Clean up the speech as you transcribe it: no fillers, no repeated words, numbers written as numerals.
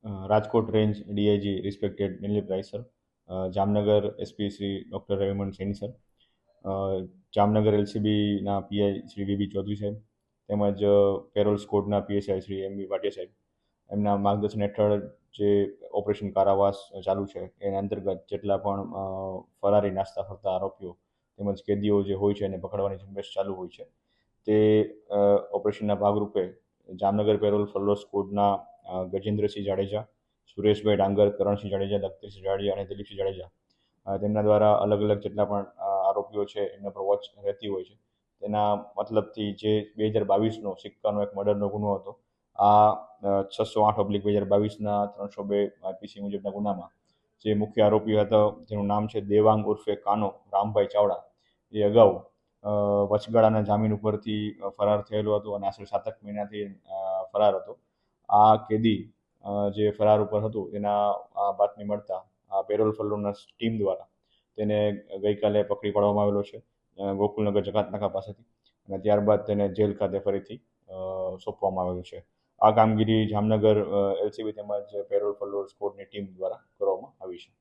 Rajkot range DIG respected Dilip Rai sir, Jamnagar SP Shri doctor Raviman Saini sir, Jamnagar એલસીબીના PI Shri VB Chaudhary સાહેબ, તેમજ પેરોલ સ્કોડના પીએસઆઈ શ્રી એમબી ભાટિયા સાહેબ, એમના માર્ગદર્શન હેઠળ જે ઓપરેશન કારાવાસ ચાલુ છે એના અંતર્ગત જેટલા પણ ફરારી નાસ્તા ફરતા આરોપીઓ તેમજ કેદીઓ જે હોય છે એને પકડવાની ઝુંબેશ ચાલુ હોય છે તે ઓપરેશનના ભાગરૂપે જામનગર પેરોલ ફલ્લો સ્કોડના ગજેન્દ્રસિંહ જાડેજા, સુરેશભાઈ ડાંગર, કરણસિંહ જાડેજા, દત્તસિંહ જાડેજા અને દિલીપસિંહ જાડેજા તેમના દ્વારા અલગ અલગ જેટલા પણ આરોપીઓ છે એમના પર વોચ રહેતી હોય છે. તેના મતલબથી જે 2022નો સિક્કાનો એક મર્ડરનો ગુનો હતો, આ 608/2022ના 302 આઈપીસી મુજબના ગુનામાં જે મુખ્ય આરોપી હતો જેનું નામ છે દેવાંગ ઉર્ફે કાનો રામભાઈ ચાવડા, એ અગાઉ વચગાળાના જામીન ઉપરથી ફરાર થયેલો હતો અને આશરે 7 મહિનાથી ફરાર હતો. આ કેદી જે ફરાર ઉપર હતું એના બાતમી મળતા આ પેરોલ ફલ્લોના ટીમ દ્વારા તેને ગઈકાલે પકડી પાડવામાં આવેલો છે ગોકુલનગર જકાતનાકા પાસેથી, અને ત્યારબાદ તેને જેલ ખાતે ફરીથી સોંપવામાં આવેલું છે. આ કામગીરી જામનગર એલસીબી તેમજ પેરોલ ફલ્લો સ્કોડની ટીમ દ્વારા કરવામાં આવી છે.